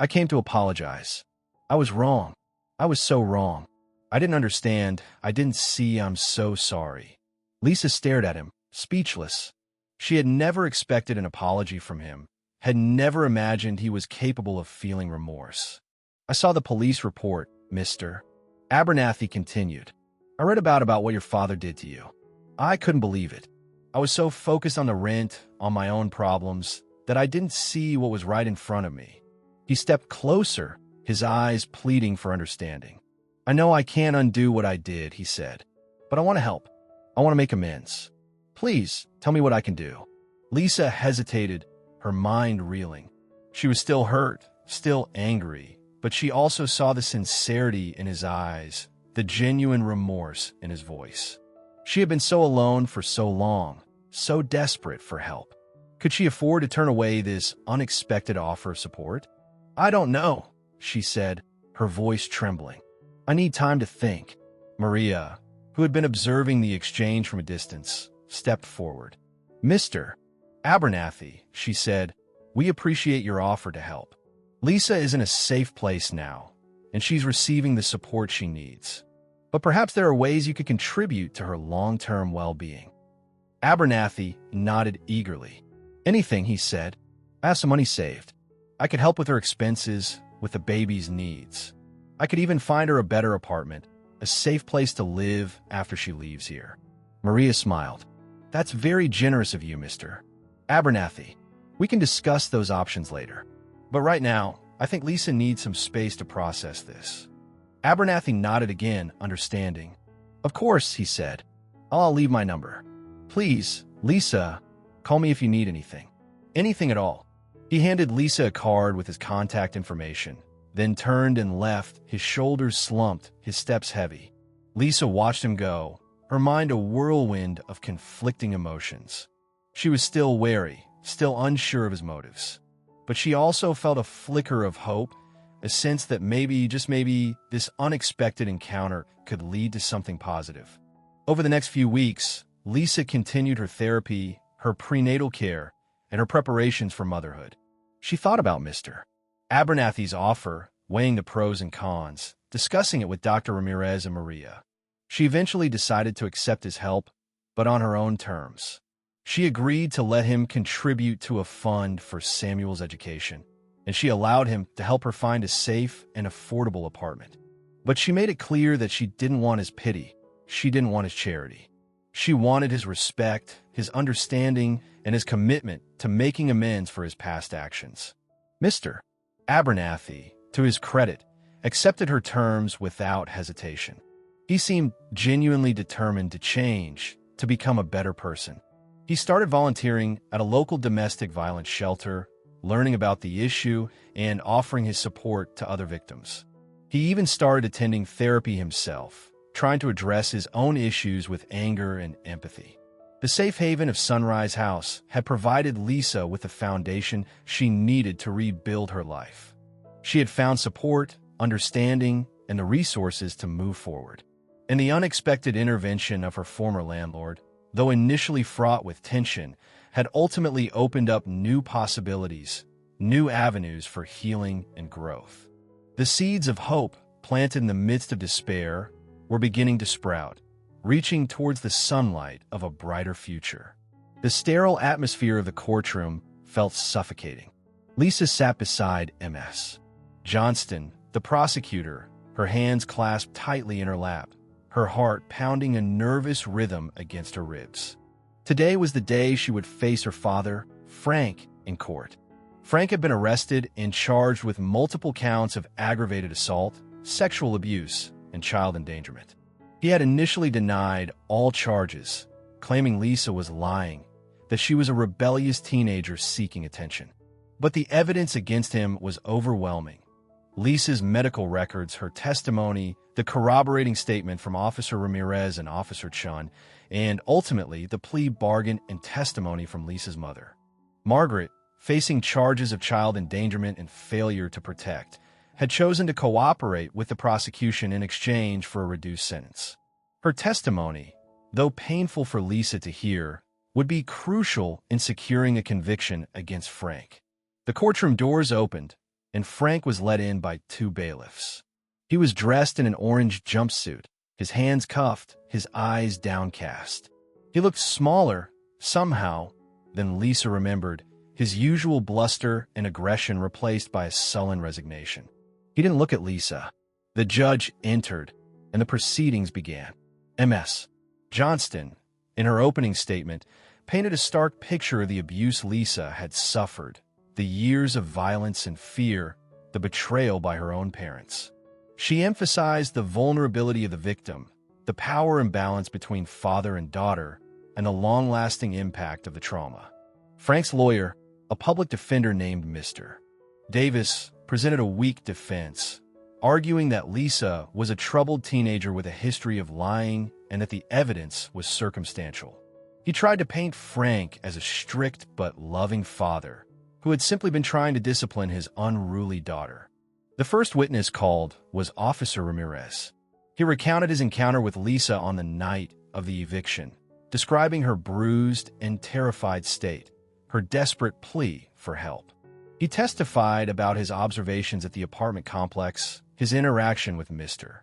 came to apologize. I was wrong. I was so wrong. I didn't understand. I didn't see. I'm so sorry." Lisa stared at him, speechless. She had never expected an apology from him, had never imagined he was capable of feeling remorse. "I saw the police report, Mr. Abernathy continued. "I read about what your father did to you. I couldn't believe it. I was so focused on the rent, on my own problems, that I didn't see what was right in front of me." He stepped closer, his eyes pleading for understanding. "I know I can't undo what I did," he said, "but I want to help. I want to make amends. Please, tell me what I can do." Lisa hesitated, her mind reeling. She was still hurt, still angry, but she also saw the sincerity in his eyes, the genuine remorse in his voice. She had been so alone for so long, so desperate for help. Could she afford to turn away this unexpected offer of support? "I don't know," she said, her voice trembling. "I need time to think." Maria, who had been observing the exchange from a distance, stepped forward. "Mr. Abernathy," she said, "we appreciate your offer to help. Lisa is in a safe place now, and she's receiving the support she needs. But perhaps there are ways you could contribute to her long-term well-being." Abernathy nodded eagerly. "Anything," he said. "I have some money saved. I could help with her expenses, with the baby's needs. I could even find her a better apartment, a safe place to live after she leaves here." Maria smiled. "That's very generous of you, Mr. Abernathy. We can discuss those options later. But right now, I think Lisa needs some space to process this." Abernathy nodded again, understanding. "Of course," he said. "I'll leave my number. Please, Lisa, call me if you need anything. Anything at all." He handed Lisa a card with his contact information, then turned and left, his shoulders slumped, his steps heavy. Lisa watched him go, her mind a whirlwind of conflicting emotions. She was still wary, still unsure of his motives. But she also felt a flicker of hope, a sense that maybe, just maybe, this unexpected encounter could lead to something positive. Over the next few weeks, Lisa continued her therapy, her prenatal care, and her preparations for motherhood. She thought about Mr. Abernathy's offer, weighing the pros and cons, discussing it with Dr. Ramirez and Maria. She eventually decided to accept his help, but on her own terms. She agreed to let him contribute to a fund for Samuel's education, and she allowed him to help her find a safe and affordable apartment. But she made it clear that she didn't want his pity. She didn't want his charity. She wanted his respect, his understanding, and his commitment to making amends for his past actions. Mr. Abernathy, to his credit, accepted her terms without hesitation. He seemed genuinely determined to change, to become a better person. He started volunteering at a local domestic violence shelter, learning about the issue, and offering his support to other victims. He even started attending therapy himself, trying to address his own issues with anger and empathy. The safe haven of Sunrise House had provided Lisa with the foundation she needed to rebuild her life. She had found support, understanding, and the resources to move forward. And the unexpected intervention of her former landlord, though initially fraught with tension, had ultimately opened up new possibilities, new avenues for healing and growth. The seeds of hope planted in the midst of despair, were beginning to sprout, reaching towards the sunlight of a brighter future. The sterile atmosphere of the courtroom felt suffocating. Lisa sat beside Ms. Johnston, the prosecutor, her hands clasped tightly in her lap, her heart pounding a nervous rhythm against her ribs. Today was the day she would face her father, Frank, in court. Frank had been arrested and charged with multiple counts of aggravated assault, sexual abuse, and child endangerment. He had initially denied all charges, claiming Lisa was lying, that she was a rebellious teenager seeking attention. But the evidence against him was overwhelming. Lisa's medical records, her testimony, the corroborating statement from Officer Ramirez and Officer Chun, and ultimately the plea bargain and testimony from Lisa's mother. Margaret, facing charges of child endangerment and failure to protect, had chosen to cooperate with the prosecution in exchange for a reduced sentence. Her testimony, though painful for Lisa to hear, would be crucial in securing a conviction against Frank. The courtroom doors opened, and Frank was let in by two bailiffs. He was dressed in an orange jumpsuit, his hands cuffed, his eyes downcast. He looked smaller, somehow, than Lisa remembered, his usual bluster and aggression replaced by a sullen resignation. He didn't look at Lisa. The judge entered, and the proceedings began. Ms. Johnston, in her opening statement, painted a stark picture of the abuse Lisa had suffered, the years of violence and fear, the betrayal by her own parents. She emphasized the vulnerability of the victim, the power imbalance between father and daughter, and the long-lasting impact of the trauma. Frank's lawyer, a public defender named Mr. Davis, presented a weak defense, arguing that Lisa was a troubled teenager with a history of lying and that the evidence was circumstantial. He tried to paint Frank as a strict but loving father who had simply been trying to discipline his unruly daughter. The first witness called was Officer Ramirez. He recounted his encounter with Lisa on the night of the eviction, describing her bruised and terrified state, her desperate plea for help. He testified about his observations at the apartment complex, his interaction with Mr.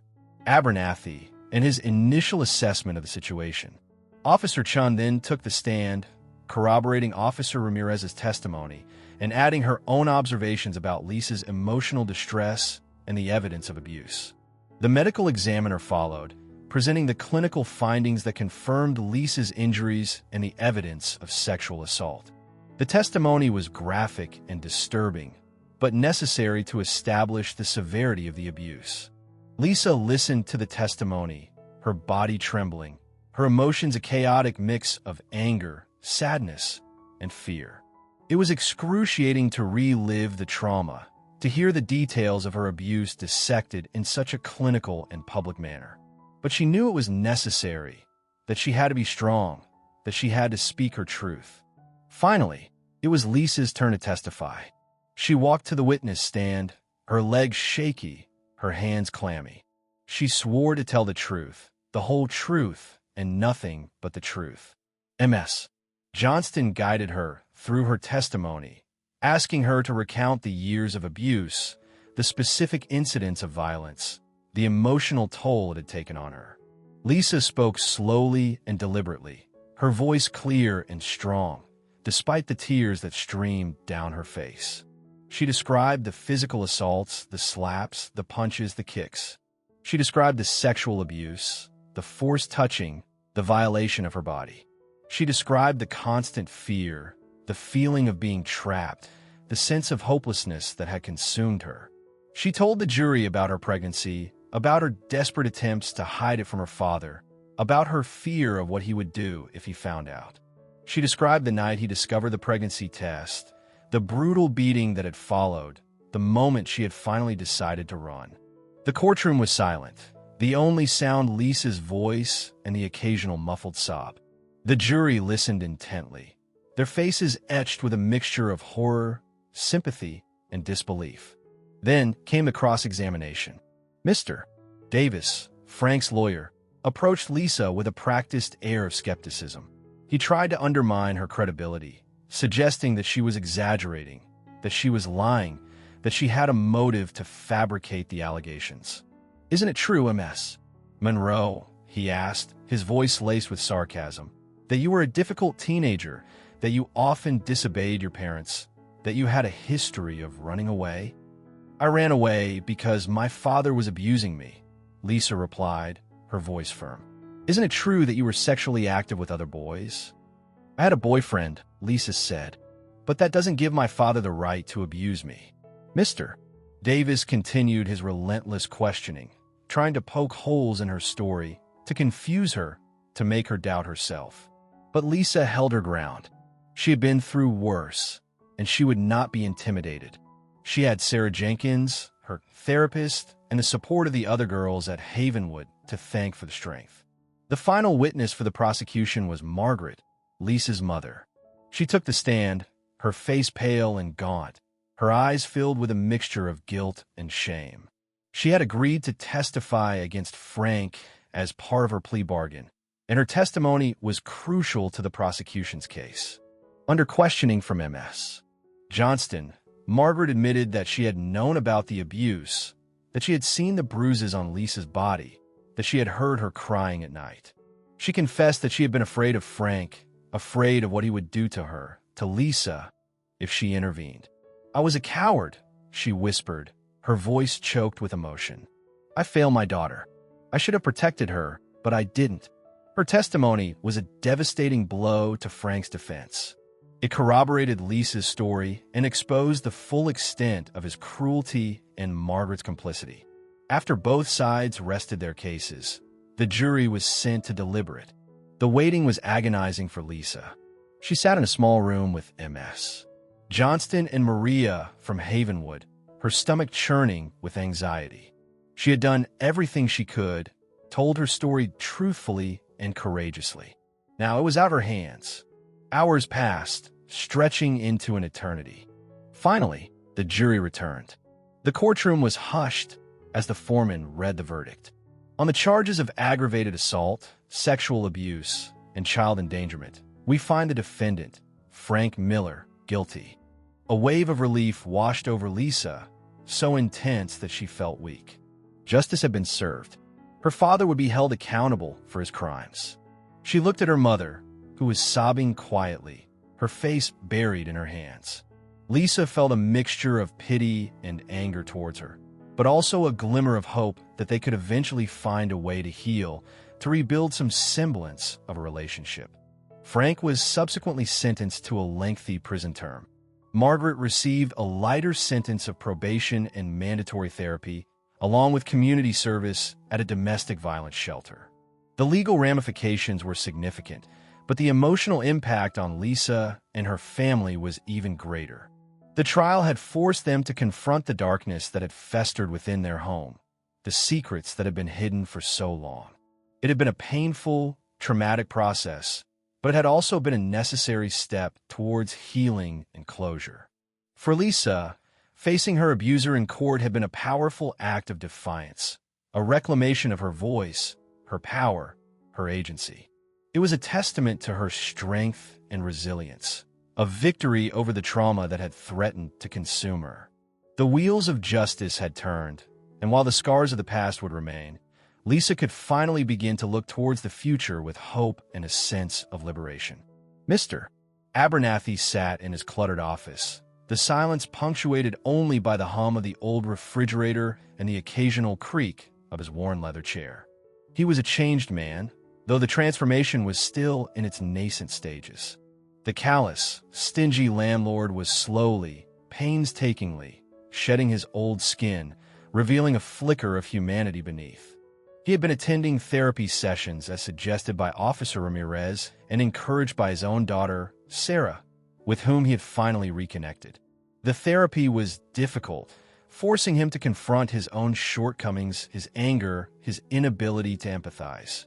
Abernathy, and his initial assessment of the situation. Officer Chun then took the stand, corroborating Officer Ramirez's testimony and adding her own observations about Lisa's emotional distress and the evidence of abuse. The medical examiner followed, presenting the clinical findings that confirmed Lisa's injuries and the evidence of sexual assault. The testimony was graphic and disturbing, but necessary to establish the severity of the abuse. Lisa listened to the testimony, her body trembling, her emotions a chaotic mix of anger, sadness, and fear. It was excruciating to relive the trauma, to hear the details of her abuse dissected in such a clinical and public manner. But she knew it was necessary, that she had to be strong, that she had to speak her truth. Finally, it was Lisa's turn to testify. She walked to the witness stand, her legs shaky, her hands clammy. She swore to tell the truth, the whole truth, and nothing but the truth. Ms. Johnston guided her through her testimony, asking her to recount the years of abuse, the specific incidents of violence, the emotional toll it had taken on her. Lisa spoke slowly and deliberately, her voice clear and strong, despite the tears that streamed down her face. She described the physical assaults, the slaps, the punches, the kicks. She described the sexual abuse, the forced touching, the violation of her body. She described the constant fear, the feeling of being trapped, the sense of hopelessness that had consumed her. She told the jury about her pregnancy, about her desperate attempts to hide it from her father, about her fear of what he would do if he found out. She described the night he discovered the pregnancy test, the brutal beating that had followed, the moment she had finally decided to run. The courtroom was silent, the only sound Lisa's voice and the occasional muffled sob. The jury listened intently, their faces etched with a mixture of horror, sympathy, and disbelief. Then came the cross-examination. Mr. Davis, Frank's lawyer, approached Lisa with a practiced air of skepticism. He tried to undermine her credibility, suggesting that she was exaggerating, that she was lying, that she had a motive to fabricate the allegations. Isn't it true, MS Monroe, he asked, his voice laced with sarcasm, that you were a difficult teenager, that you often disobeyed your parents, that you had a history of running away? I ran away because my father was abusing me, Lisa replied, her voice firm. Isn't it true that you were sexually active with other boys? I had a boyfriend, Lisa said, but that doesn't give my father the right to abuse me. Mr. Davis continued his relentless questioning, trying to poke holes in her story, to confuse her, to make her doubt herself. But Lisa held her ground. She had been through worse, and she would not be intimidated. She had Sarah Jenkins, her therapist, and the support of the other girls at Havenwood to thank for the strength. The final witness for the prosecution was Margaret, Lisa's mother. She took the stand, her face pale and gaunt, her eyes filled with a mixture of guilt and shame. She had agreed to testify against Frank as part of her plea bargain, and her testimony was crucial to the prosecution's case. Under questioning from MS Johnston, Margaret admitted that she had known about the abuse, that she had seen the bruises on Lisa's body, that she had heard her crying at night. She confessed that she had been afraid of Frank, afraid of what he would do to her, to Lisa, if she intervened. I was a coward, she whispered, her voice choked with emotion. I failed my daughter. I should have protected her, but I didn't. Her testimony was a devastating blow to Frank's defense. It corroborated Lisa's story and exposed the full extent of his cruelty and Margaret's complicity. After both sides rested their cases, the jury was sent to deliberate. The waiting was agonizing for Lisa. She sat in a small room with MS Johnston and Maria from Havenwood, her stomach churning with anxiety. She had done everything she could, told her story truthfully and courageously. Now it was out of her hands. Hours passed, stretching into an eternity. Finally, the jury returned. The courtroom was hushed as the foreman read the verdict. On the charges of aggravated assault, sexual abuse, and child endangerment, we find the defendant, Frank Miller, guilty. A wave of relief washed over Lisa, so intense that she felt weak. Justice had been served. Her father would be held accountable for his crimes. She looked at her mother, who was sobbing quietly, her face buried in her hands. Lisa felt a mixture of pity and anger towards her, but also a glimmer of hope that they could eventually find a way to heal, to rebuild some semblance of a relationship. Frank was subsequently sentenced to a lengthy prison term. Margaret received a lighter sentence of probation and mandatory therapy, along with community service at a domestic violence shelter. The legal ramifications were significant, but the emotional impact on Lisa and her family was even greater. The trial had forced them to confront the darkness that had festered within their home, the secrets that had been hidden for so long. It had been a painful, traumatic process, but it had also been a necessary step towards healing and closure. For Lisa, facing her abuser in court had been a powerful act of defiance, a reclamation of her voice, her power, her agency. It was a testament to her strength and resilience, a victory over the trauma that had threatened to consume her. The wheels of justice had turned, and while the scars of the past would remain, Lisa could finally begin to look towards the future with hope and a sense of liberation. Mr. Abernathy sat in his cluttered office, the silence punctuated only by the hum of the old refrigerator and the occasional creak of his worn leather chair. He was a changed man, though the transformation was still in its nascent stages. The callous, stingy landlord was slowly, painstakingly, shedding his old skin, revealing a flicker of humanity beneath. He had been attending therapy sessions as suggested by Officer Ramirez and encouraged by his own daughter, Sarah, with whom he had finally reconnected. The therapy was difficult, forcing him to confront his own shortcomings, his anger, his inability to empathize.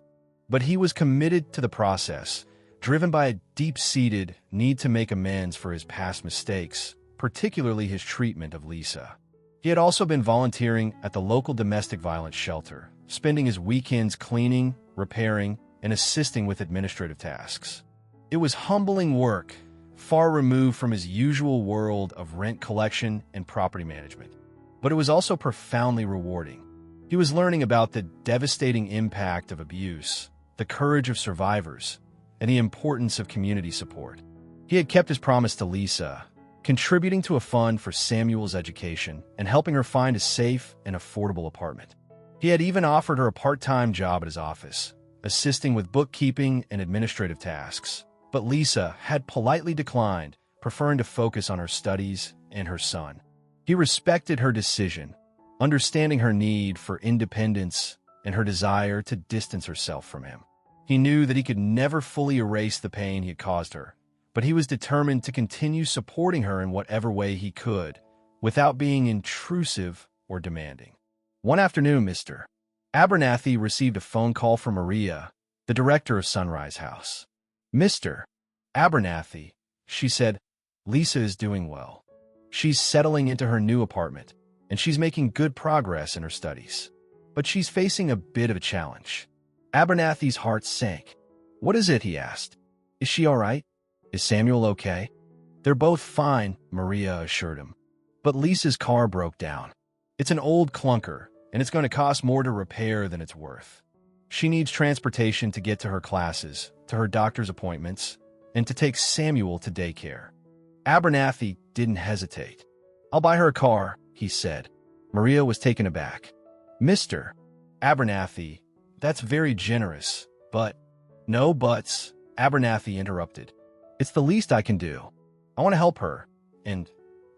But he was committed to the process, driven by a deep-seated need to make amends for his past mistakes, particularly his treatment of Lisa. He had also been volunteering at the local domestic violence shelter, spending his weekends cleaning, repairing, and assisting with administrative tasks. It was humbling work, far removed from his usual world of rent collection and property management. But it was also profoundly rewarding. He was learning about the devastating impact of abuse, the courage of survivors, and the importance of community support. He had kept his promise to Lisa, contributing to a fund for Samuel's education and helping her find a safe and affordable apartment. He had even offered her a part-time job at his office, assisting with bookkeeping and administrative tasks. But Lisa had politely declined, preferring to focus on her studies and her son. He respected her decision, understanding her need for independence and her desire to distance herself from him. He knew that he could never fully erase the pain he had caused her, but he was determined to continue supporting her in whatever way he could, without being intrusive or demanding. One afternoon, Mr. Abernathy received a phone call from Maria, the director of Sunrise House. "Mr. Abernathy," she said, "Lisa is doing well. She's settling into her new apartment, and she's making good progress in her studies. But she's facing a bit of a challenge." Abernathy's heart sank. "What is it?" he asked. "Is she all right? Is Samuel okay?" "They're both fine," Maria assured him. "But Lisa's car broke down. It's an old clunker, and it's going to cost more to repair than it's worth. She needs transportation to get to her classes, to her doctor's appointments, and to take Samuel to daycare." Abernathy didn't hesitate. "I'll buy her a car," he said. Maria was taken aback. "Mr. Abernathy, that's very generous, but—" "No buts," Abernathy interrupted. "It's the least I can do. I want to help her, and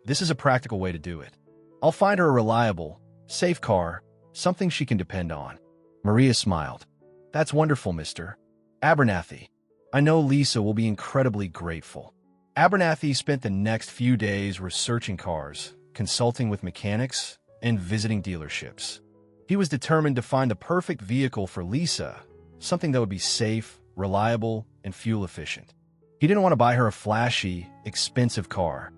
this is a practical way to do it. I'll find her a reliable, safe car, something she can depend on." Maria smiled. "That's wonderful, Mr. Abernathy. I know Lisa will be incredibly grateful." Abernathy spent the next few days researching cars, consulting with mechanics, and visiting dealerships. He was determined to find the perfect vehicle for Lisa, something that would be safe, reliable, and fuel-efficient. He didn't want to buy her a flashy, expensive car.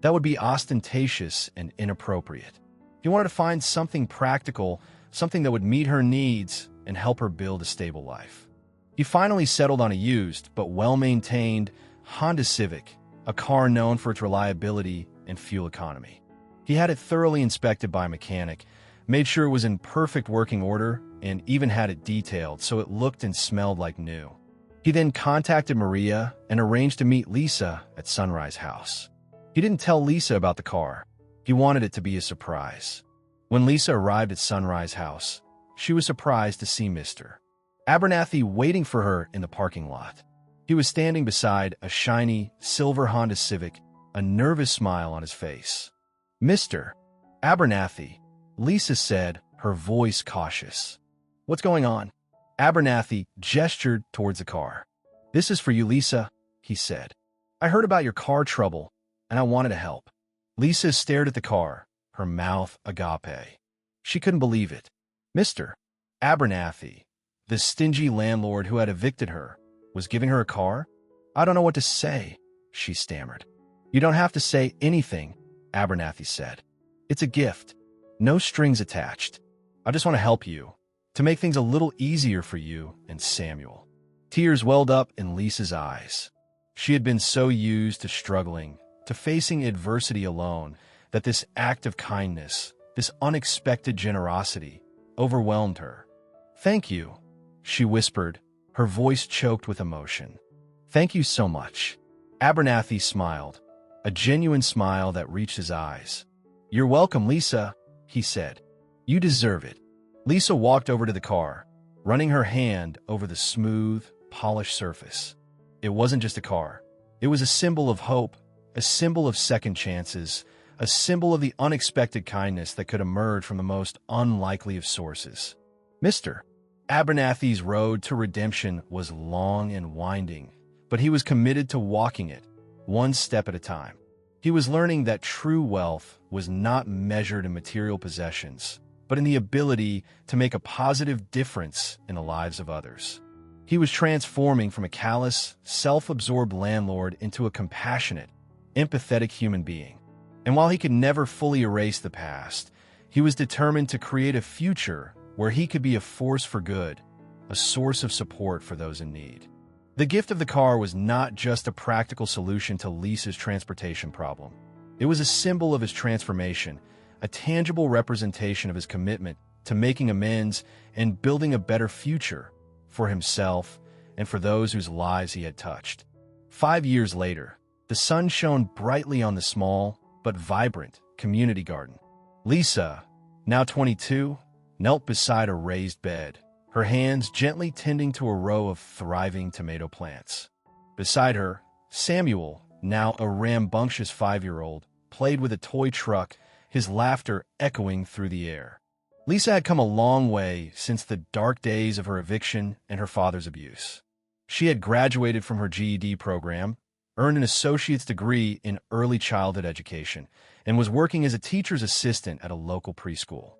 That would be ostentatious and inappropriate. He wanted to find something practical, something that would meet her needs and help her build a stable life. He finally settled on a used but well-maintained Honda Civic, a car known for its reliability and fuel economy. He had it thoroughly inspected by a mechanic, made sure it was in perfect working order, and even had it detailed so it looked and smelled like new. He then contacted Maria and arranged to meet Lisa at Sunrise House. He didn't tell Lisa about the car. He wanted it to be a surprise. When Lisa arrived at Sunrise House, she was surprised to see Mr. Abernathy waiting for her in the parking lot. He was standing beside a shiny, silver Honda Civic, a nervous smile on his face. "Mr. Abernathy," Lisa said, her voice cautious. "What's going on?" Abernathy gestured towards the car. "This is for you, Lisa," he said. "I heard about your car trouble, and I wanted to help." Lisa stared at the car, her mouth agape. She couldn't believe it. Mr. Abernathy, the stingy landlord who had evicted her, was giving her a car? "I don't know what to say," she stammered. "You don't have to say anything," Abernathy said. "It's a gift. No strings attached. I just want to help you, to make things a little easier for you and Samuel." Tears welled up in Lisa's eyes. She had been so used to struggling, to facing adversity alone, that this act of kindness, this unexpected generosity, overwhelmed her. "Thank you," she whispered, her voice choked with emotion. "Thank you so much." Abernathy smiled, a genuine smile that reached his eyes. "You're welcome, Lisa," he said. "You deserve it." Lisa walked over to the car, running her hand over the smooth, polished surface. It wasn't just a car. It was a symbol of hope, a symbol of second chances, a symbol of the unexpected kindness that could emerge from the most unlikely of sources. Mr. Abernathy's road to redemption was long and winding, but he was committed to walking it, one step at a time. He was learning that true wealth was not measured in material possessions, but in the ability to make a positive difference in the lives of others. He was transforming from a callous, self-absorbed landlord into a compassionate, empathetic human being. And while he could never fully erase the past, he was determined to create a future where he could be a force for good, a source of support for those in need. The gift of the car was not just a practical solution to Lisa's transportation problem. It was a symbol of his transformation, a tangible representation of his commitment to making amends and building a better future for himself and for those whose lives he had touched. 5 years later, the sun shone brightly on the small but vibrant community garden. Lisa, now 22, knelt beside a raised bed, her hands gently tending to a row of thriving tomato plants. Beside her, Samuel, now a rambunctious 5-year-old, played with a toy truck, his laughter echoing through the air. Lisa had come a long way since the dark days of her eviction and her father's abuse. She had graduated from her GED program, earned an associate's degree in early childhood education, and was working as a teacher's assistant at a local preschool.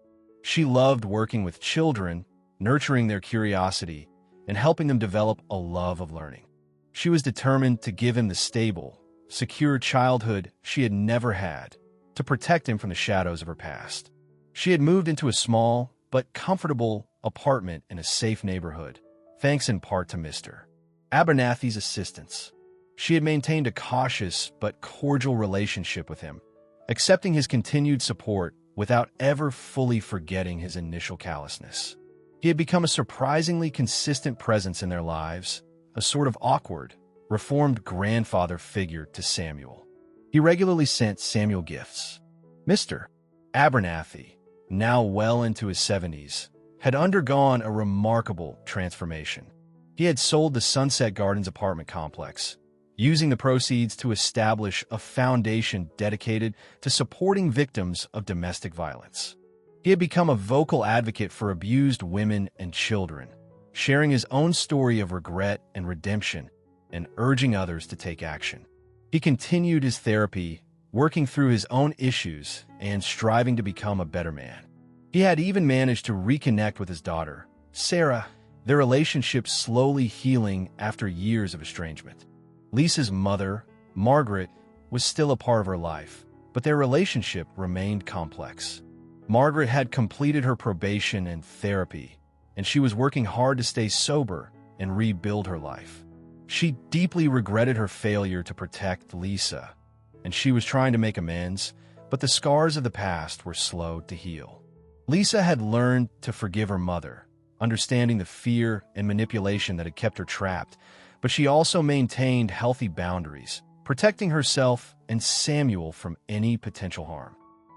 She loved working with children, nurturing their curiosity, and helping them develop a love of learning. She was determined to give him the stable, secure childhood she had never had, to protect him from the shadows of her past. She had moved into a small but comfortable apartment in a safe neighborhood, thanks in part to Mr. Abernathy's assistance. She had maintained a cautious but cordial relationship with him, accepting his continued support without ever fully forgetting his initial callousness. He had become a surprisingly consistent presence in their lives, a sort of awkward, reformed grandfather figure to Samuel. He regularly sent Samuel gifts. Mr. Abernathy, now well into his 70s, had undergone a remarkable transformation. He had sold the Sunset Gardens apartment complex, using the proceeds to establish a foundation dedicated to supporting victims of domestic violence. He had become a vocal advocate for abused women and children, sharing his own story of regret and redemption and urging others to take action. He continued his therapy, working through his own issues and striving to become a better man. He had even managed to reconnect with his daughter, Sarah, their relationship slowly healing after years of estrangement. Lisa's mother, Margaret, was still a part of her life, but their relationship remained complex. Margaret had completed her probation and therapy, and she was working hard to stay sober and rebuild her life. She deeply regretted her failure to protect Lisa, and she was trying to make amends, but the scars of the past were slow to heal. Lisa had learned to forgive her mother, understanding the fear and manipulation that had kept her trapped, but she also maintained healthy boundaries, protecting herself and Samuel from any potential harm.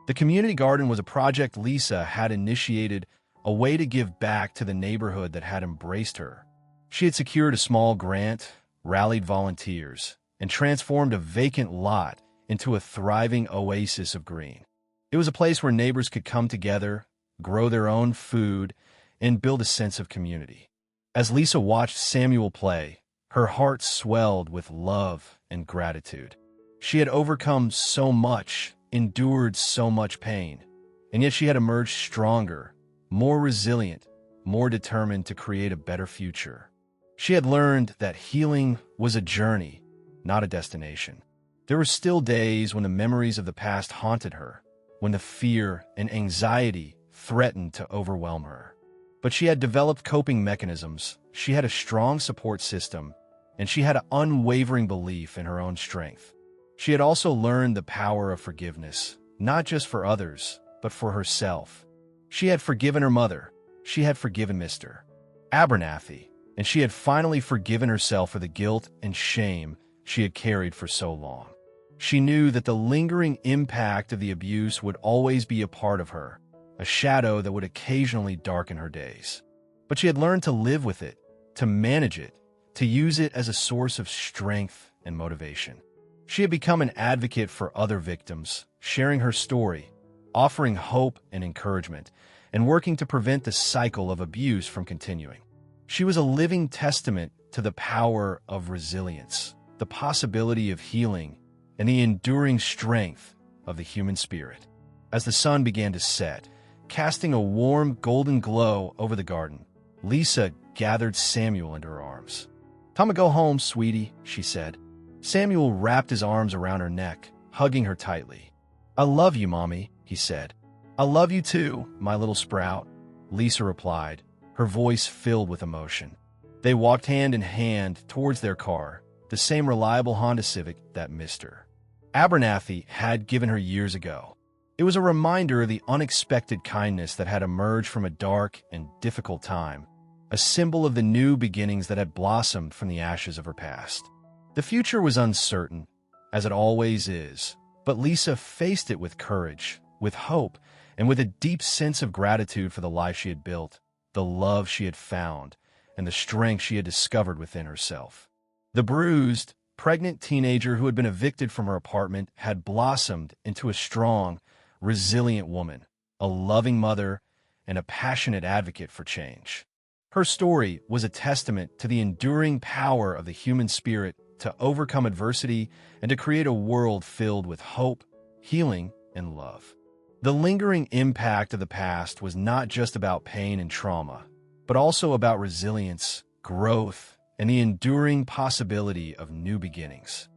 The community garden was a project Lisa had initiated, a way to give back to the neighborhood that had embraced her. She had secured a small grant, rallied volunteers, and transformed a vacant lot into a thriving oasis of green. It was a place where neighbors could come together, grow their own food, and build a sense of community. As Lisa watched Samuel play, her heart swelled with love and gratitude. She had overcome so much, endured so much pain, and yet she had emerged stronger, more resilient, more determined to create a better future. She had learned that healing was a journey, not a destination. There were still days when the memories of the past haunted her, when the fear and anxiety threatened to overwhelm her. But she had developed coping mechanisms, she had a strong support system, and she had an unwavering belief in her own strength. She had also learned the power of forgiveness, not just for others, but for herself. She had forgiven her mother, she had forgiven Mr. Abernathy, and she had finally forgiven herself for the guilt and shame she had carried for so long. She knew that the lingering impact of the abuse would always be a part of her, a shadow that would occasionally darken her days. But she had learned to live with it, to manage it, to use it as a source of strength and motivation. She had become an advocate for other victims, sharing her story, offering hope and encouragement, and working to prevent the cycle of abuse from continuing. She was a living testament to the power of resilience, the possibility of healing, and the enduring strength of the human spirit. As the sun began to set, casting a warm golden glow over the garden, Lisa gathered Samuel into her arms. "Time to go home, sweetie," she said. Samuel wrapped his arms around her neck, hugging her tightly. "I love you, Mommy," he said. "I love you too, my little sprout," Lisa replied, her voice filled with emotion. They walked hand in hand towards their car, the same reliable Honda Civic that Mr. Abernathy had given her years ago. It was a reminder of the unexpected kindness that had emerged from a dark and difficult time, a symbol of the new beginnings that had blossomed from the ashes of her past. The future was uncertain, as it always is, but Lisa faced it with courage, with hope, and with a deep sense of gratitude for the life she had built, the love she had found, and the strength she had discovered within herself. The bruised, pregnant teenager who had been evicted from her apartment had blossomed into a strong, resilient woman, a loving mother, and a passionate advocate for change. Her story was a testament to the enduring power of the human spirit to overcome adversity and to create a world filled with hope, healing, and love. The lingering impact of the past was not just about pain and trauma, but also about resilience, growth, and the enduring possibility of new beginnings.